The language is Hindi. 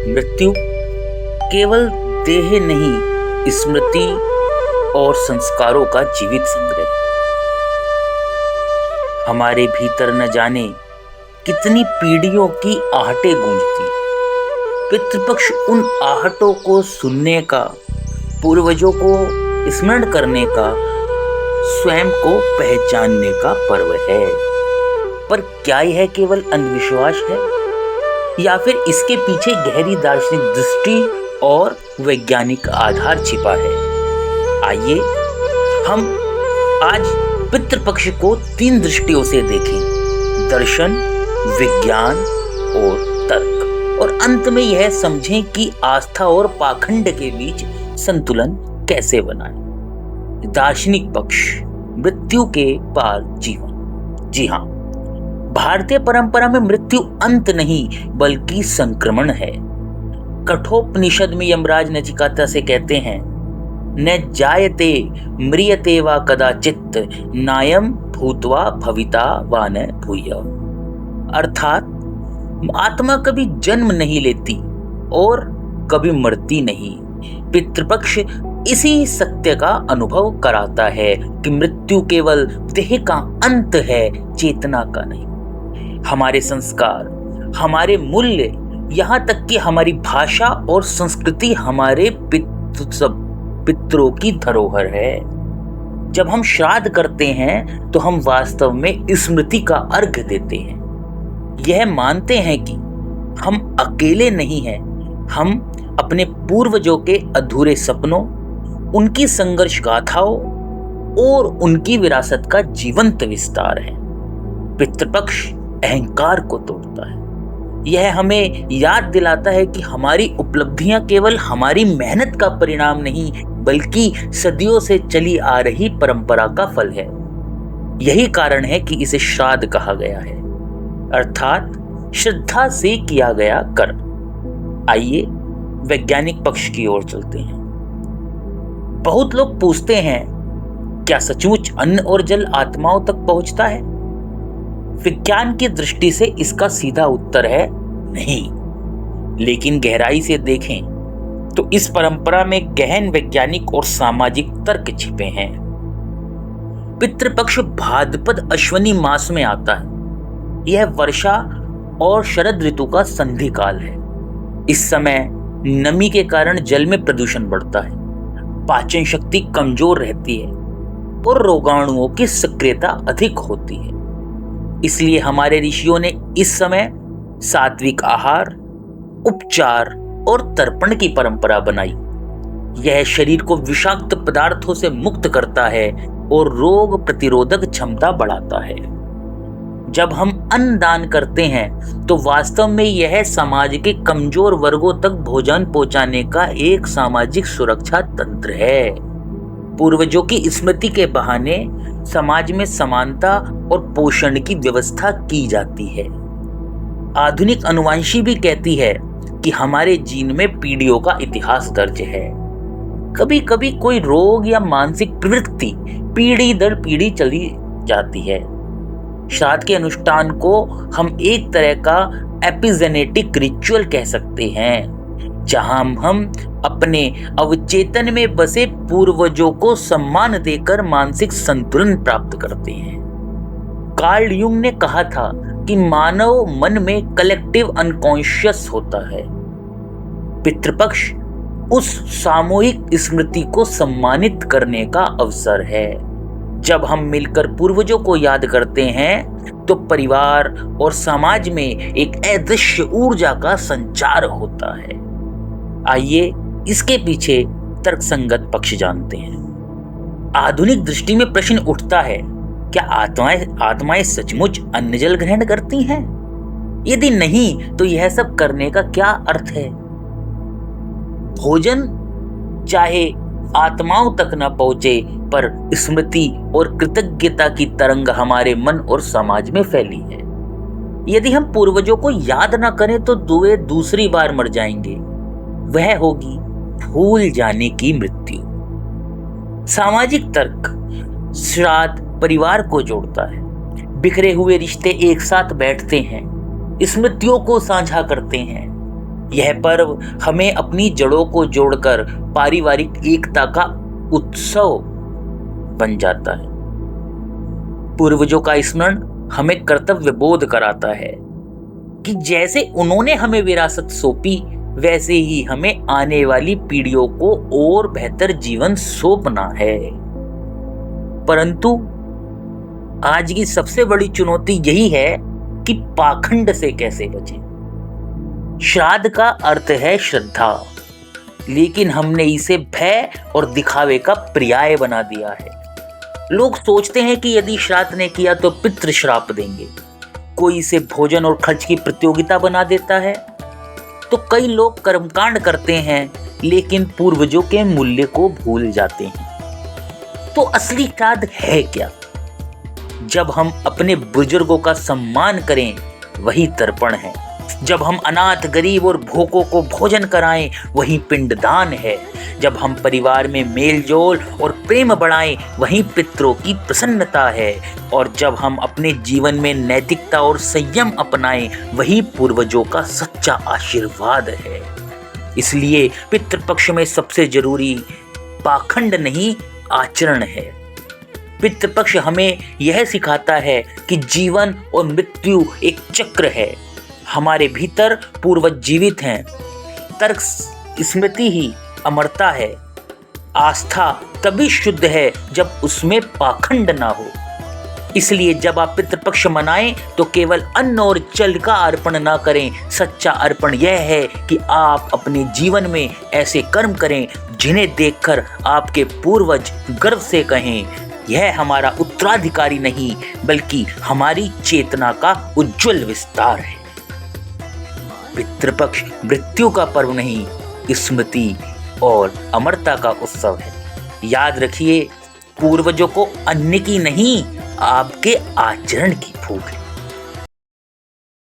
मृत्यु केवल देह नहीं, स्मृति और संस्कारों का जीवित संग्रह। हमारे भीतर न जाने कितनी पीढ़ियों की आहटें गूंजती। पितृपक्ष उन आहटों को सुनने का, पूर्वजों को स्मरण करने का, स्वयं को पहचानने का पर्व है। पर क्या यह केवल अंधविश्वास है या फिर इसके पीछे गहरी दार्शनिक दृष्टि और वैज्ञानिक आधार छिपा है? आइए हम आज पितृपक्ष को 3 दृष्टियों से देखें: दर्शन, विज्ञान और तर्क, और अंत में यह समझें कि आस्था और पाखंड के बीच संतुलन कैसे बनाएं। दार्शनिक पक्ष, मृत्यु के पार जीवन। जी हाँ, भारतीय परंपरा में मृत्यु अंत नहीं बल्कि संक्रमण है। कठोपनिषद में यमराज नचिकेता से कहते हैं, न जायते म्रियते वा कदाचित् नायं भूत्वा भविता वा न भूयः। अर्थात आत्मा कभी जन्म नहीं लेती और कभी मरती नहीं। पितृपक्ष इसी सत्य का अनुभव कराता है कि मृत्यु केवल देह का अंत है, चेतना का नहीं। हमारे संस्कार, हमारे मूल्य, यहाँ तक कि हमारी भाषा और संस्कृति हमारे पितरों की धरोहर है। जब हम श्राद्ध करते हैं तो हम वास्तव में स्मृति का अर्घ्य देते हैं। यह मानते हैं कि हम अकेले नहीं हैं, हम अपने पूर्वजों के अधूरे सपनों, उनकी संघर्ष गाथाओं और उनकी विरासत का जीवंत विस्तार है। पितृपक्ष अहंकार को तोड़ता है। यह हमें याद दिलाता है कि हमारी उपलब्धियां केवल हमारी मेहनत का परिणाम नहीं बल्कि सदियों से चली आ रही परंपरा का फल है। यही कारण है कि इसे श्राद्ध कहा गया है, अर्थात श्रद्धा से किया गया कर्म। आइए वैज्ञानिक पक्ष की ओर चलते हैं। बहुत लोग पूछते हैं, क्या सचमुच अन्न और जल आत्माओं तक पहुंचता है? विज्ञान की दृष्टि से इसका सीधा उत्तर है नहीं। लेकिन गहराई से देखें तो इस परंपरा में गहन वैज्ञानिक और सामाजिक तर्क छिपे हैं। पितृपक्ष भाद्रपद अश्विनी मास में आता है। यह वर्षा और शरद ऋतु का संधि काल है। इस समय नमी के कारण जल में प्रदूषण बढ़ता है, पाचन शक्ति कमजोर रहती है और रोगाणुओं की सक्रियता अधिक होती है। इसलिए हमारे ऋषियों ने इस समय सात्विक आहार, उपचार और तर्पण की परंपरा बनाई। यह शरीर को विषाक्त पदार्थों से मुक्त करता है और रोग प्रतिरोधक क्षमता बढ़ाता है। जब हम अन्न दान करते हैं तो वास्तव में यह समाज के कमजोर वर्गों तक भोजन पहुंचाने का एक सामाजिक सुरक्षा तंत्र है। पूर्वजों की स्मृति के बहाने समाज में समानता और पोषण की व्यवस्था की जाती है। आधुनिक अनुवांशी भी कहती है कि हमारे जीन में पीढ़ियों का इतिहास दर्ज है। कभी कभी कोई रोग या मानसिक प्रवृत्ति पीढ़ी दर पीढ़ी चली जाती है। श्राद्ध के अनुष्ठान को हम एक तरह का एपिजेनेटिक रिचुअल कह सकते हैं, जहां हम अपने अवचेतन में बसे पूर्वजों को सम्मान देकर मानसिक संतुलन प्राप्त करते हैं। कार्ल युंग ने कहा था कि मानव मन में कलेक्टिव अनकॉन्शियस होता है। पितृपक्ष उस सामूहिक स्मृति को सम्मानित करने का अवसर है। जब हम मिलकर पूर्वजों को याद करते हैं तो परिवार और समाज में एक अदृश्य ऊर्जा का संचार होता है। आइए इसके पीछे तर्कसंगत पक्ष जानते हैं। आधुनिक दृष्टि में प्रश्न उठता है, क्या आत्माएं सचमुच अन्न जल ग्रहण करती हैं? यदि नहीं तो यह सब करने का क्या अर्थ है? भोजन चाहे आत्माओं तक न पहुंचे, पर स्मृति और कृतज्ञता की तरंग हमारे मन और समाज में फैली है। यदि हम पूर्वजों को याद न करें तो वे दूसरी बार मर जाएंगे। वह होगी भूल जाने की मृत्यु। सामाजिक तर्क, श्राद्ध परिवार को जोड़ता है। बिखरे हुए रिश्ते एक साथ बैठते हैं, स्मृतियों को साझा करते हैं यह पर्व हमें अपनी जड़ों को जोड़कर पारिवारिक एकता का उत्सव बन जाता है। पूर्वजों का स्मरण हमें कर्तव्य बोध कराता है कि जैसे उन्होंने हमें विरासत सौंपी, वैसे ही हमें आने वाली पीढ़ियों को और बेहतर जीवन सौंपना है। परंतु आज की सबसे बड़ी चुनौती यही है कि पाखंड से कैसे बचें। श्राद्ध का अर्थ है श्रद्धा, लेकिन हमने इसे भय और दिखावे का पर्याय बना दिया है। लोग सोचते हैं कि यदि श्राद्ध ने किया तो पितृ श्राप देंगे। कोई इसे भोजन और खर्च की प्रतियोगिता बना देता है, तो कई लोग कर्मकांड करते हैं लेकिन पूर्वजों के मूल्य को भूल जाते हैं। तो असली श्राद्ध है क्या? जब हम अपने बुजुर्गों का सम्मान करें, वही तर्पण है। जब हम अनाथ, गरीब और भूखों को भोजन कराएं, वही पिंडदान है। जब हम परिवार में मेल जोल और प्रेम बढ़ाएं, वही पितरों की प्रसन्नता है। और जब हम अपने जीवन में नैतिकता और संयम अपनाएं, वही पूर्वजों का सच्चा आशीर्वाद है। इसलिए पितृपक्ष में सबसे जरूरी पाखंड नहीं, आचरण है। पितृपक्ष हमें यह सिखाता है कि जीवन और मृत्यु एक चक्र है। हमारे भीतर पूर्वज जीवित हैं। तर्क स्मृति ही अमरता है। आस्था तभी शुद्ध है जब उसमें पाखंड ना हो। इसलिए जब आप पितृपक्ष मनाएं तो केवल अन्न और जल का अर्पण ना करें। सच्चा अर्पण यह है कि आप अपने जीवन में ऐसे कर्म करें जिन्हें देखकर आपके पूर्वज गर्व से कहें, यह हमारा उत्तराधिकारी नहीं बल्कि हमारी चेतना का उज्जवल विस्तार है। पितृपक्ष मृत्यु का पर्व नहीं, स्मृति और अमरता का उत्सव है। याद रखिए, पूर्वजों को अन्न की नहीं, आपके आचरण की भूख है।